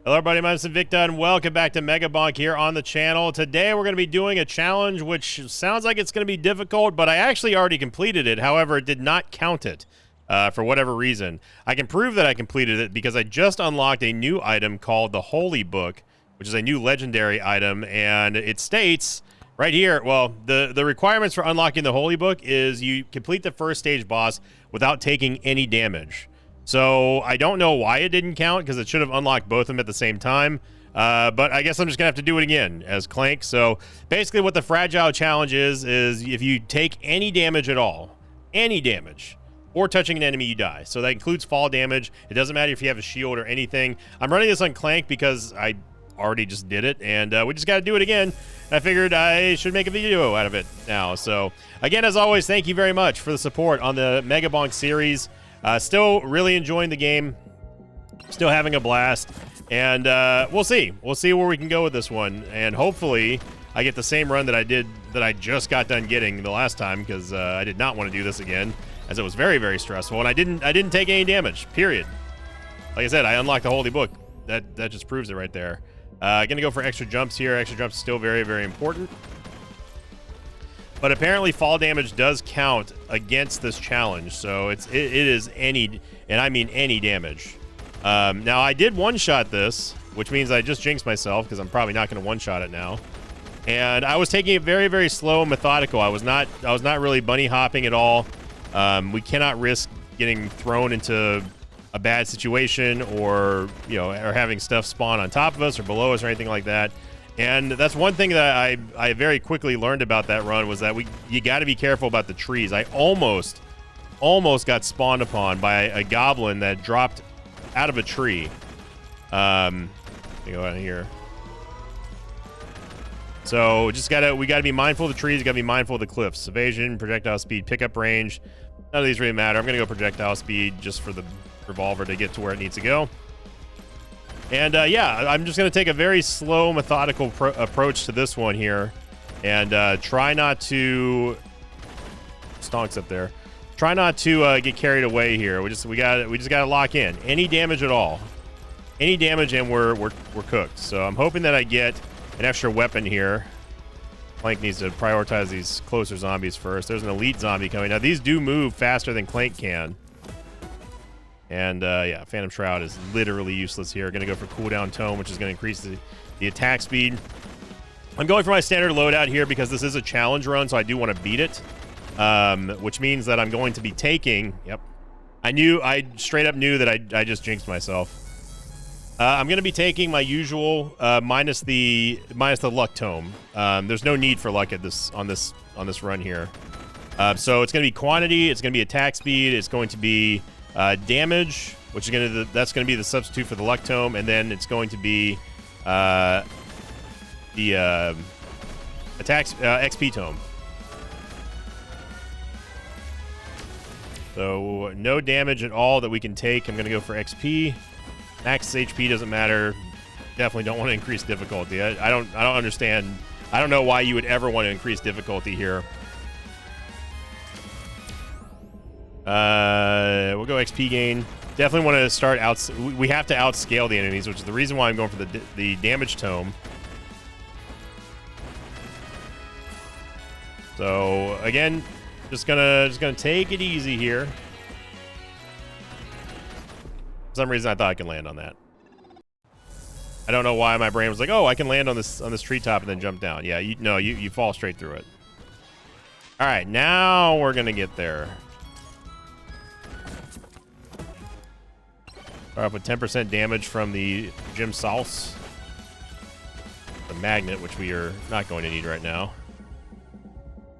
Hello everybody, my name is Victor and welcome back to Megabonk here on the channel. Today we're going to be doing a challenge which sounds like it's going to be difficult, but I actually already completed it. However, it did not count it for whatever reason. I can prove that I completed it because I just unlocked a new item called the Holy Book, which is a new legendary item, and it states right here, well, the requirements for unlocking the Holy Book is you complete the first stage boss without taking any damage. So I don't know why it didn't count because it should have unlocked both of them at the same time. But I guess I'm just going to have to do it again as Clank. So basically what the Fragile Challenge is if you take any damage at all, any damage, or touching an enemy, you die. So that includes fall damage. It doesn't matter if you have a shield or anything. I'm running this on Clank because I already just did it, and we just got to do it again. I figured I should make a video out of it now. So again, as always, thank you very much for the support on the Megabonk series. Still really enjoying the game, still having a blast, and we'll see where we can go with this one, and hopefully I get the same run that I just got done getting the last time, because I did not want to do this again, as it was very, very stressful, and I didn't take any damage, period. Like I said, I unlocked the Holy Book. That just proves it right there. Gonna go for extra jumps here. Extra jumps is still very, very important. But apparently fall damage does count against this challenge, so it is any, and I mean any damage. Now I did one-shot this, which means I just jinxed myself because I'm probably not going to one-shot it now. And I was taking it very, very slow and methodical. I was not really bunny hopping at all. We cannot risk getting thrown into a bad situation, or or having stuff spawn on top of us or below us or anything like that. And that's one thing that I very quickly learned about that run, was that you got to be careful about the trees. I almost got spawned upon by a goblin that dropped out of a tree. Let me go out of here. So we gotta be mindful of the trees. You gotta be mindful of the cliffs. Evasion, projectile speed, pickup range. None of these really matter. I'm gonna go projectile speed just for the revolver to get to where it needs to go. And yeah, I'm just going to take a very slow, methodical approach to this one here, and try not to stonks up there. Try not to get carried away here. We just got to lock in. Any damage at all, any damage, and we're cooked. So I'm hoping that I get an extra weapon here. Clank needs to prioritize these closer zombies first. There's an elite zombie coming. Now these do move faster than Clank can. And yeah, Phantom Shroud is literally useless here. Going to go for Cooldown Tome, which is going to increase the attack speed. I'm going for my standard loadout here because this is a challenge run, so I do want to beat it. Which means that I'm going to be taking... Yep. I straight up knew that I just jinxed myself. I'm going to be taking my usual minus the luck tome. There's no need for luck on this run here. So it's going to be quantity, it's going to be attack speed, it's going to be... damage, which is that's going to be the substitute for the luck tome, and then it's going to be the attacks XP tome. So no damage at all that we can take. I'm going to go for XP. Max HP doesn't matter. Definitely don't want to increase difficulty. I don't understand. I don't know why you would ever want to increase difficulty here. We'll go XP gain. Definitely want to start out. We have to outscale the enemies, which is the reason why I'm going for the damage tome. So again, just gonna take it easy here. For some reason, I thought I could land on that. I don't know why my brain was like, "Oh, I can land on this treetop and then jump down." Yeah, you fall straight through it. All right, now we're gonna get there. Start off with 10% damage from the Gem Salse. The magnet, which we are not going to need right now.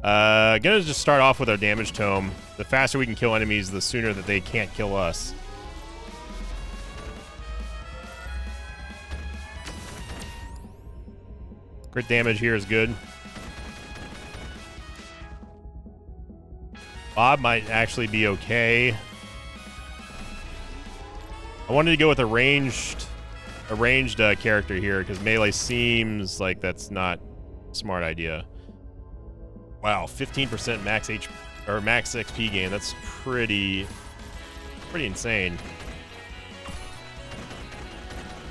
Gonna just start off with our damage tome. The faster we can kill enemies, the sooner that they can't kill us. Crit damage here is good. Bob might actually be okay. I wanted to go with a ranged character here because melee seems like that's not a smart idea. Wow, 15% max XP gain. That's pretty insane.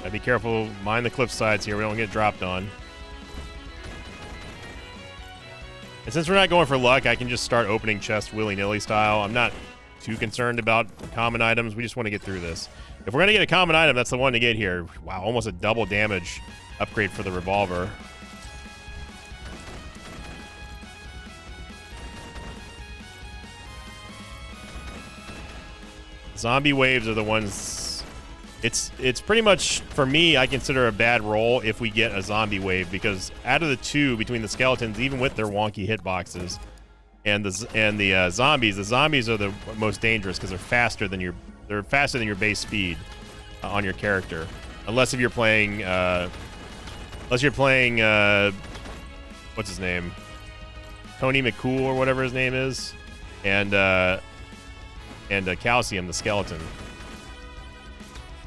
Gotta be careful. Mind the cliff sides here. We don't get dropped on. And since we're not going for luck, I can just start opening chests willy-nilly style. I'm not too concerned about common items. We just want to get through this. If we're going to get a common item, that's the one to get here. Wow, almost a double damage upgrade for the revolver. Zombie waves are the ones... It's pretty much, for me, I consider a bad roll if we get a zombie wave, because out of the two, between the skeletons, even with their wonky hitboxes, and the zombies are the most dangerous because they're faster than your base speed on your character, unless you're playing what's his name, Tony McCool or whatever his name is, and Calcium the skeleton.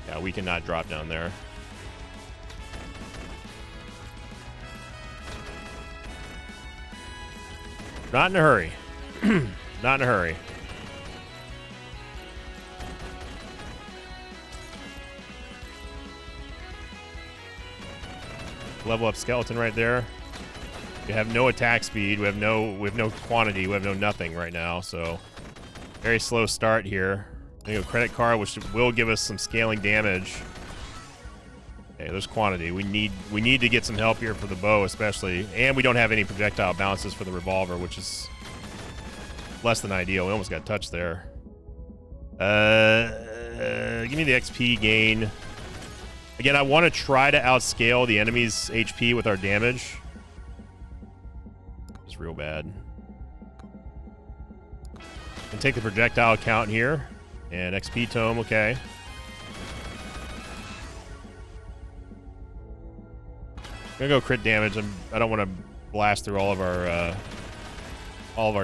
Yeah, we cannot drop down there. Not in a hurry. Not in a hurry. Level up skeleton right there. We have no attack speed. We have no quantity. We have no nothing right now. So very slow start here. There you go, credit card, which will give us some scaling damage. Okay, there's quantity. We need to get some help here for the bow, especially, and we don't have any projectile bounces for the revolver, which is less than ideal. We almost got touched there. Give me the XP gain. Again, I want to try to outscale the enemy's HP with our damage. It's real bad. And take the projectile count here. And XP tome, okay. I'm gonna go crit damage. I don't want to blast through all of our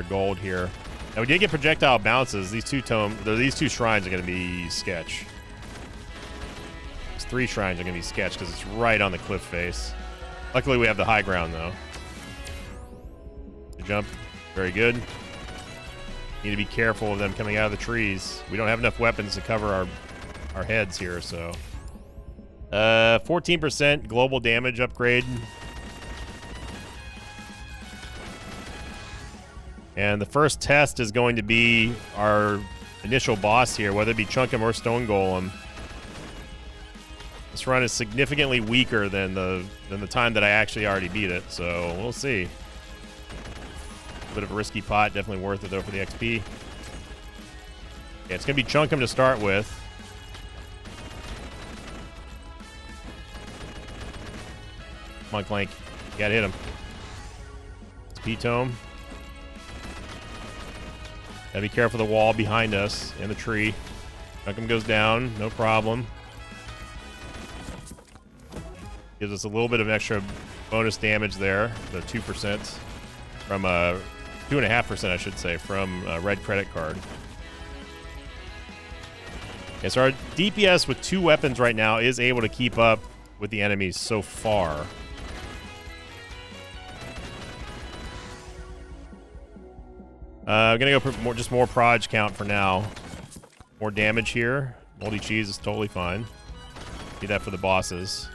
gold here. Now we did get projectile bounces. These two shrines are gonna be sketch. These 3 shrines are gonna be sketch because it's right on the cliff face. Luckily we have the high ground though. Good jump, very good. Need to be careful of them coming out of the trees. We don't have enough weapons to cover our heads here, so. 14% global damage upgrade. And the first test is going to be our initial boss here, whether it be Chunkum or Stone Golem. This run is significantly weaker than the time that I actually already beat it, so we'll see. Bit of a risky pot, definitely worth it though for the XP. Yeah, it's gonna be Chunkum to start with. Come on, Clank. You gotta hit him. XP tome. Gotta be careful of the wall behind us and the tree. Chunkum goes down, no problem. Gives us a little bit of extra bonus damage there, the 2% from 2.5%, I should say, from red credit card. Okay, so our DPS with 2 weapons right now is able to keep up with the enemies so far. I'm gonna go for more proj count for now. More damage here. Moldy cheese is totally fine. Do that for the bosses.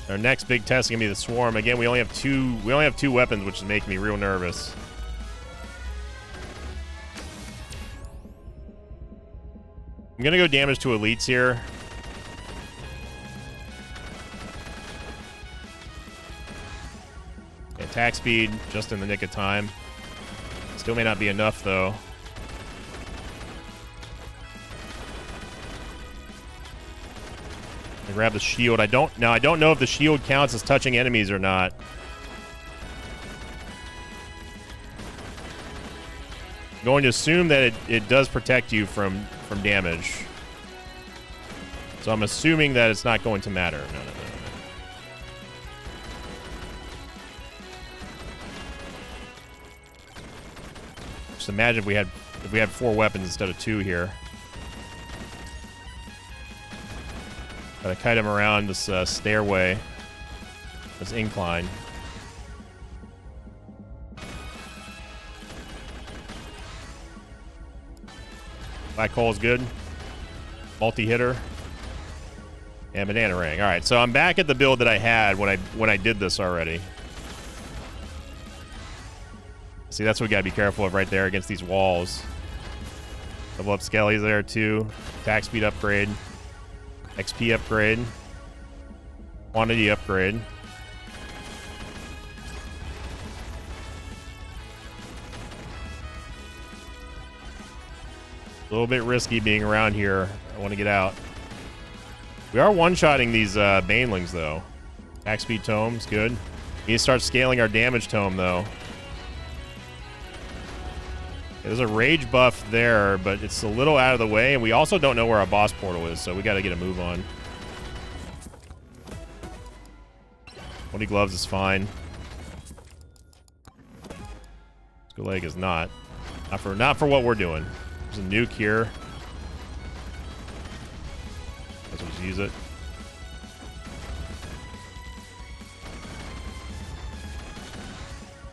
Our next big test is gonna be the swarm. Again, we only have two weapons, which is making me real nervous. I'm gonna go damage to elites here. Attack speed just in the nick of time. Still may not be enough though. I grab the shield. I don't know if the shield counts as touching enemies or not. I'm going to assume that it does protect you from damage. So I'm assuming that it's not going to matter. No. Just imagine if we had 4 weapons instead of 2 here. Gotta kite him around this stairway, this incline. Black hole is good. Multi-hitter. And banana ring. All right, so I'm back at the build that I had when I did this already. See, that's what we gotta be careful of right there against these walls. Level up Skelly's there too. Attack speed upgrade. XP upgrade. Quantity upgrade. A little bit risky being around here. I want to get out. We are one-shotting these banelings, though. Attack speed tome's good. We need to start scaling our damage tome, though. There's a rage buff there, but it's a little out of the way, and we also don't know where our boss portal is, so we got to get a move on. 20 gloves is fine. Skull leg is not. Not for what we're doing. There's a nuke here. Let's just use it.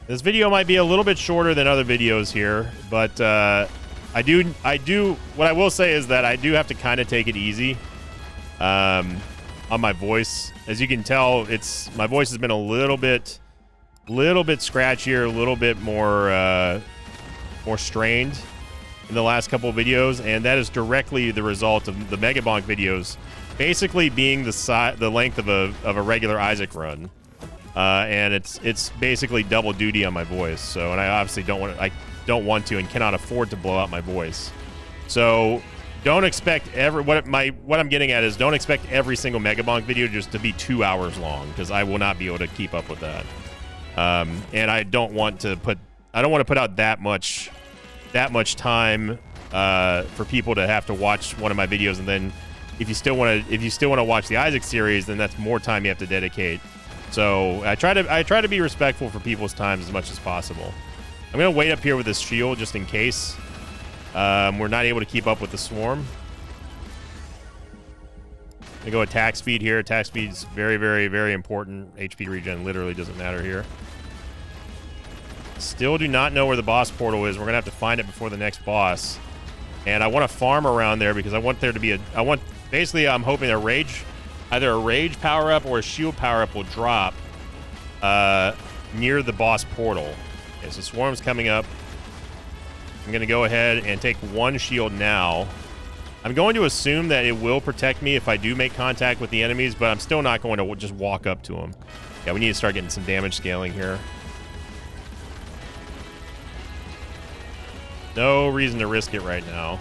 This video might be a little bit shorter than other videos here, but I do. What I will say is that I do have to kind of take it easy on my voice. As you can tell, my voice has been a little bit scratchier, a little bit more strained in the last couple of videos, and that is directly the result of the Mega Bonk videos basically being the length of a regular Isaac run. And it's basically double duty on my voice. So, and I obviously don't want to and cannot afford to blow out my voice. So, don't expect what I'm getting at is don't expect every single Mega Bonk video just to be 2 hours long, because I will not be able to keep up with that. And I don't want to put out that much time for people to have to watch one of my videos, and then if you still want to watch the Isaac series, then that's more time you have to dedicate. So I try to be respectful for people's time as much as possible. I'm gonna wait up here with this shield just in case we're not able to keep up with the swarm. I'm gonna go attack speed here. Attack speed is very, very, very important. HP regen literally doesn't matter here. Still do not know where the boss portal is. We're gonna have to find it before the next boss. And I want to farm around there because I want there to be basically I'm hoping either a rage power-up or a shield power-up will drop near the boss portal. Okay, so swarm's coming up. I'm going to go ahead and take one shield now. I'm going to assume that it will protect me if I do make contact with the enemies, but I'm still not going to just walk up to them. Yeah, we need to start getting some damage scaling here. No reason to risk it right now.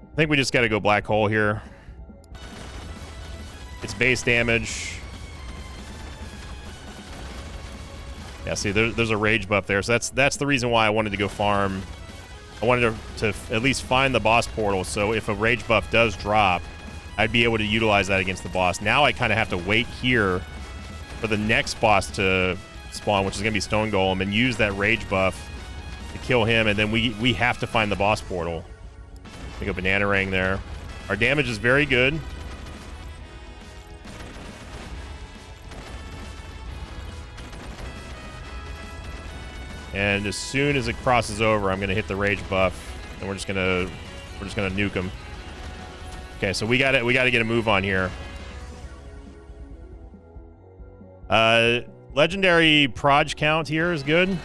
I think we just got to go black hole here. It's base damage. Yeah, see, there's a rage buff there. So that's the reason why I wanted to go farm. I wanted to at least find the boss portal. So if a rage buff does drop, I'd be able to utilize that against the boss. Now I kind of have to wait here for the next boss to spawn, which is going to be Stone Golem, and use that rage buff to kill him. And then we have to find the boss portal. I go banana ring there. Our damage is very good. And as soon as it crosses over, I'm gonna hit the rage buff, and we're just gonna nuke him. Okay, so we gotta get a move on here. Legendary proj count here is good.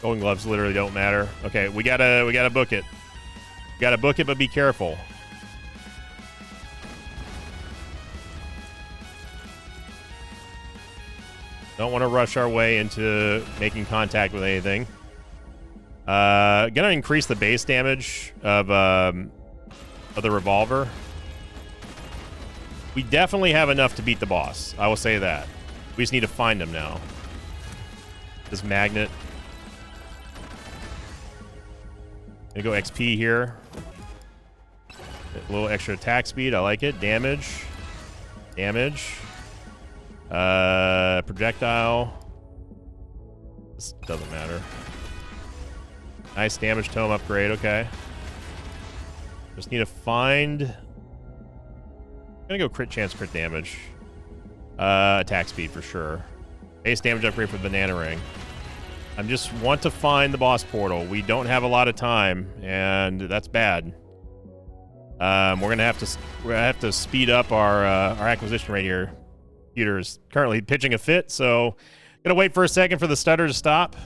Golden gloves literally don't matter. Okay, we gotta book it. We gotta book it, but be careful. Don't want to rush our way into making contact with anything. Gonna increase the base damage of the revolver. We definitely have enough to beat the boss. I will say that. We just need to find him now. This magnet. Gonna go XP here. A little extra attack speed. I like it. Damage. Projectile. Doesn't matter. Nice damage tome upgrade. Okay. Just need to find... I'm gonna go crit chance, crit damage. Attack speed for sure. Base damage upgrade for the banana ring. I just want to find the boss portal. We don't have a lot of time, and that's bad. We're gonna have to speed up our acquisition rate here. Computer's currently pitching a fit, so gonna wait for a second for the stutter to stop.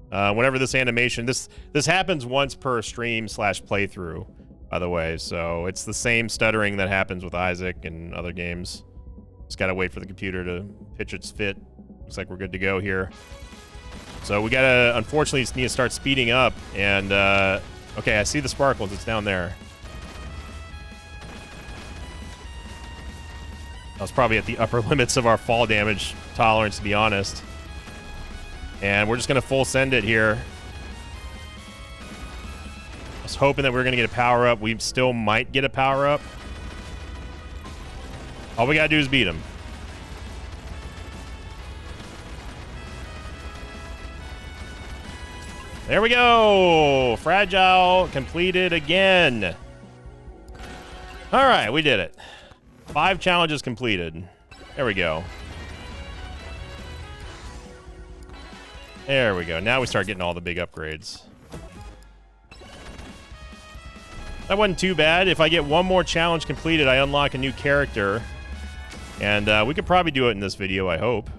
Whenever this animation, this happens once per stream / playthrough, by the way. So it's the same stuttering that happens with Isaac and other games. Just gotta wait for the computer to pitch its fit. Looks like we're good to go here. So we gotta, unfortunately, need to start speeding up. And okay, I see the sparkles. It's down there. I was probably at the upper limits of our fall damage tolerance, to be honest. And we're just gonna full send it here. I was hoping that we were gonna get a power up. We still might get a power up. All we gotta do is beat him. There we go. Fragile completed again. All right, we did it. 5 challenges completed. There we go. There we go. Now we start getting all the big upgrades. That wasn't too bad. If I get one more challenge completed, I unlock a new character. And we could probably do it in this video, I hope.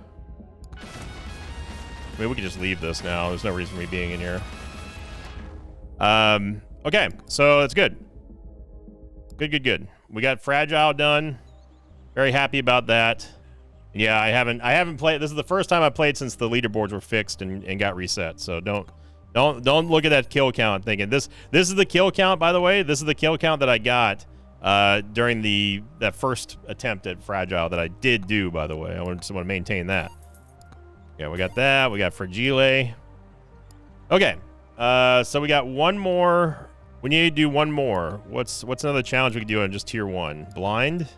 I mean, we could just leave this now. There's no reason for me being in here. Okay, so that's good. Good. We got Fragile done. Very happy about that. Yeah, I haven't played. This is the first time I played since the leaderboards were fixed and got reset. So don't look at that kill count thinking this is the kill count, by the way. This is the kill count that I got during that first attempt at Fragile that I did do, by the way. I just want to maintain that. Yeah, we got that. We got Fragile. Okay. So we got one more. We need to do one more. What's another challenge we can do on just tier 1? Blind?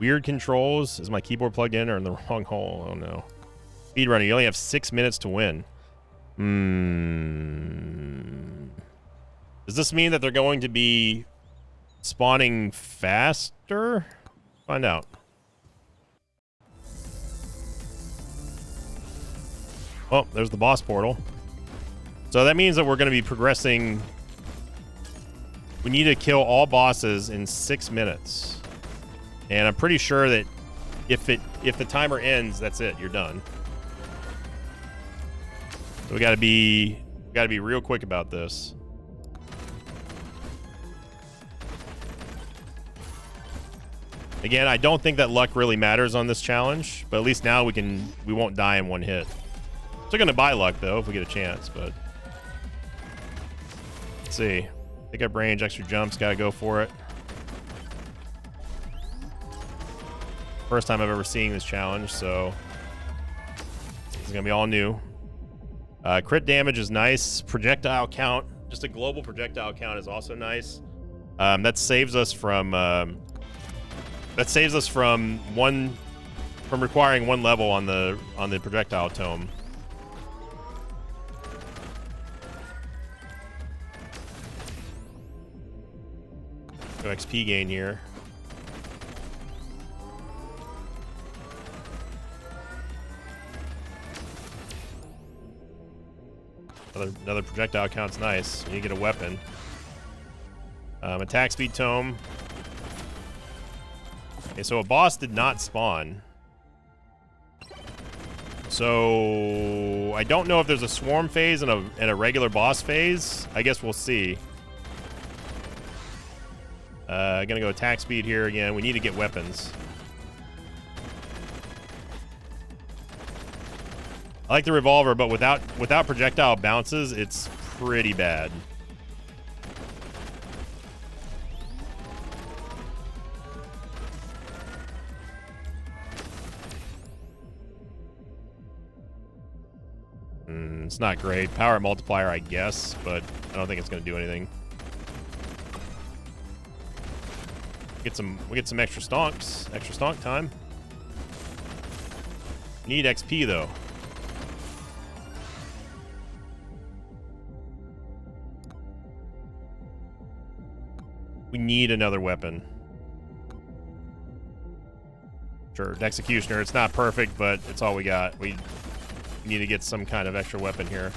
Weird controls. Is my keyboard plugged in or in the wrong hole? Oh no. Speedrunner, you only have 6 minutes to win. Does this mean that they're going to be spawning faster? Find out. Oh, there's the boss portal. So that means that we're going to be progressing. We need to kill all bosses in 6 minutes. And I'm pretty sure that if the timer ends, that's it. You're done. So we gotta be real quick about this. Again, I don't think that luck really matters on this challenge, but at least now we won't die in one hit. Still gonna buy luck though if we get a chance, but let's see. Pick up range, extra jumps, gotta go for it. First time I've ever seen this challenge, so it's gonna be all new. Crit damage is nice. Projectile count, just a global projectile count is also nice. That saves us from requiring one level on the projectile tome. No XP gain here. Another projectile count's nice. You get a weapon. Attack speed tome. Okay, so a boss did not spawn. So I don't know if there's a swarm phase and a regular boss phase. I guess we'll see. Gonna go attack speed here again. We need to get weapons. I like the revolver, but without projectile bounces, it's pretty bad. It's not great. Power multiplier, I guess, but I don't think it's going to do anything. We get some extra stonks. Extra stonk time. Need XP though. We need another weapon. Sure, Executioner. It's not perfect, but it's all we got. We need to get some kind of extra weapon here.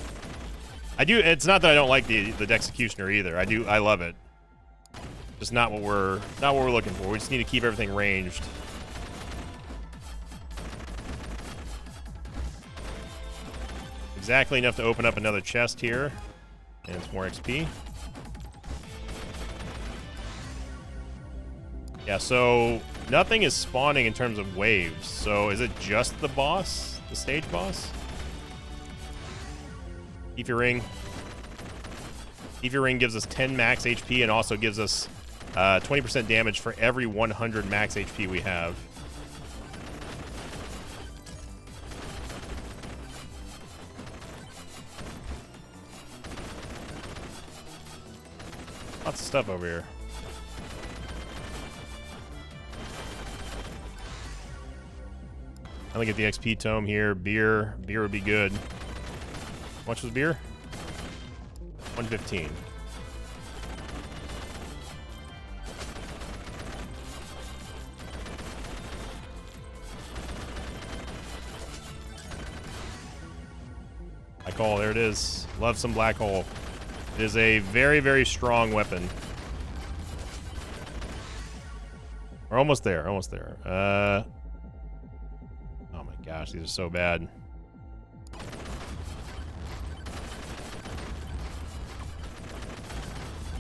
It's not that I don't like the Executioner either. I love it. Just not what we're looking for. We just need to keep everything ranged. Exactly enough to open up another chest here. And it's more XP. Yeah, so nothing is spawning in terms of waves. So is it just the boss? The stage boss? Aether Ring. Aether Ring gives us 10 max HP and also gives us 20% damage for every 100 max HP we have. Lots of stuff over here. I'm gonna get the XP tome here. Beer would be good. How much was beer? 115. Black hole, there it is. Love some black hole. It is a very, very strong weapon. We're almost there, almost there. Oh my gosh, these are so bad.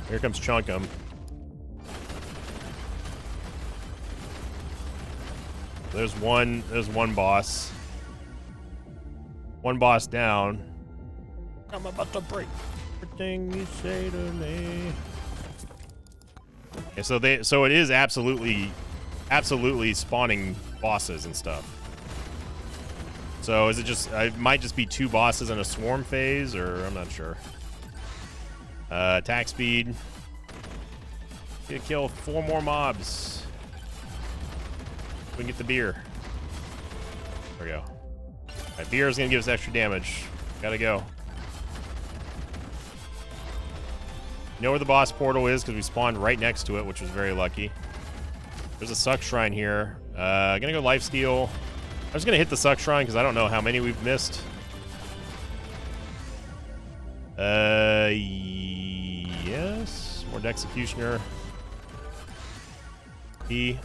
Here comes Chunkum. There's one boss. One boss down. I'm about to break everything you say to me. Yeah, so it is absolutely spawning bosses and stuff. So is it just, it might just be 2 bosses in a swarm phase, or I'm not sure. Attack speed. Gonna kill 4 more mobs. We can get the beer. There we go. Alright, beer is gonna give us extra damage. Gotta go. You know where the boss portal is because we spawned right next to it, which was very lucky. There's a Suck Shrine here. Gonna go Lifesteal. I'm just gonna hit the Suck Shrine because I don't know how many we've missed. Yes. More Executioner. P.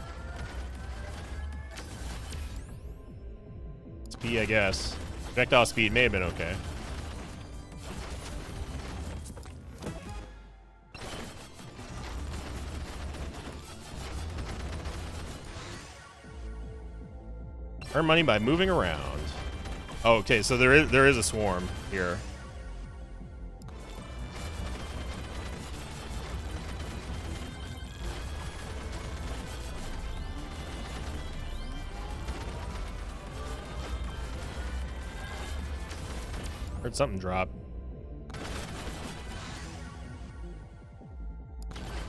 It's P, I guess. Projectile speed may have been okay. Earn money by moving around. Oh, okay, so there is a swarm here. Heard something drop.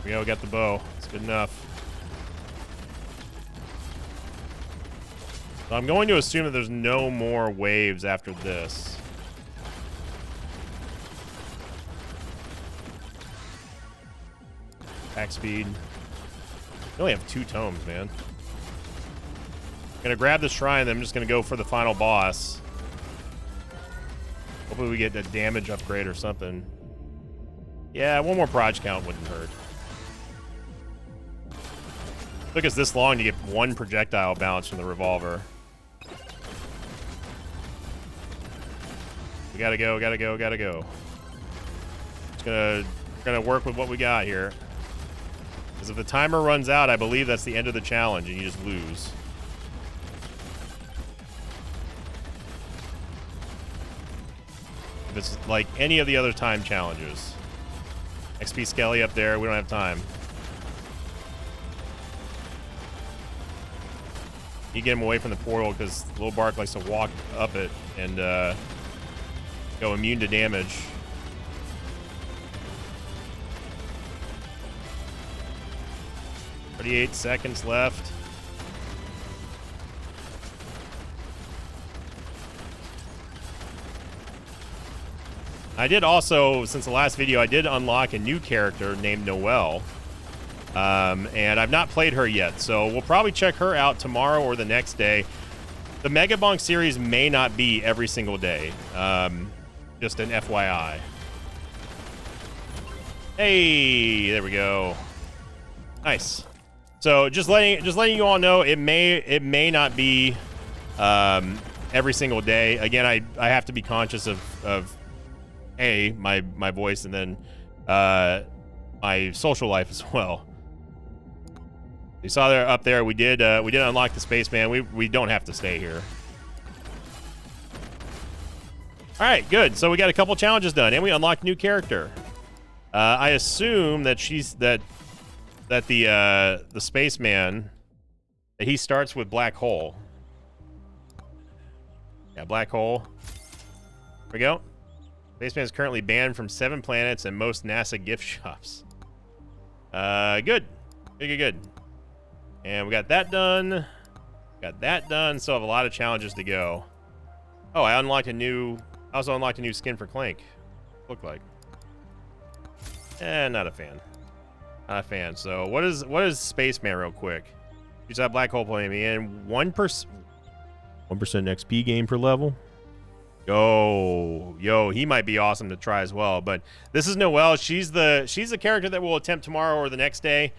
Here we go, got the bow. It's good enough. So I'm going to assume that there's no more waves after this. Attack speed. We only have 2 tomes, man. I'm gonna grab the shrine, then I'm just gonna go for the final boss. Hopefully we get a damage upgrade or something. Yeah, 1 more proj count wouldn't hurt. Took us this long to get 1 projectile bounce from the revolver. We gotta go, gotta go, gotta go. We're gonna work with what we got here. Because if the timer runs out, I believe that's the end of the challenge and you just lose. If it's like any of the other time challenges. XP Skelly up there, we don't have time. You get him away from the portal because Little Bark likes to walk up it and go immune to damage. "38 seconds left. I did also, since the last video, I did unlock a new character named Noelle. And I've not played her yet, so we'll probably check her out tomorrow or the next day. The Mega Bonk series may not be every single day. Just an FYI. Hey, there we go. Nice. So just letting you all know, it may not be every single day. Again, I have to be conscious of my voice, and then my social life as well. You saw there up there, we did unlock the spaceman. We don't have to stay here. All right, good. So we got a couple challenges done, and we unlocked a new character. I assume that the spaceman, that he starts with Black Hole. Yeah, Black Hole. There we go. Spaceman is currently banned from 7 planets and most NASA gift shops. Good. Good. And we got that done. Got that done. Still have a lot of challenges to go. Oh, I also unlocked a new skin for Clank. Look like. Not a fan. Not a fan. So what is Spaceman real quick? Use that Black Hole playing me in 1% XP gain per level. Yo, he might be awesome to try as well. But this is Noelle. She's the character that we'll attempt tomorrow or the next day.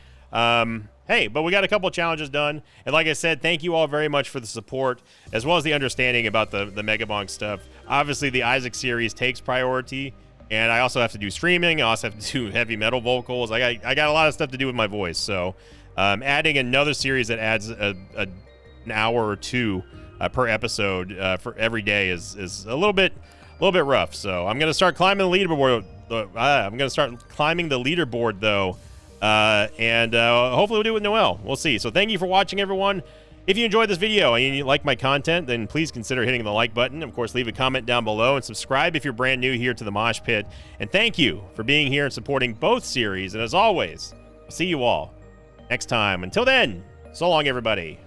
Hey, but we got a couple of challenges done, and like I said, thank you all very much for the support as well as the understanding about the Mega Bonk stuff. Obviously, the Isaac series takes priority, and I also have to do streaming. I also have to do heavy metal vocals. I got a lot of stuff to do with my voice, so adding another series that adds an hour or two per episode for every day is a little bit rough. So I'm gonna start climbing the leaderboard. Though. And hopefully we'll do it with Noelle. We'll see. So thank you for watching, everyone. If you enjoyed this video and you like my content, then please consider hitting the like button. Of course, leave a comment down below and subscribe if you're brand new here to the Mosh Pit. And thank you for being here and supporting both series. And as always, I'll see you all next time. Until then, so long, everybody.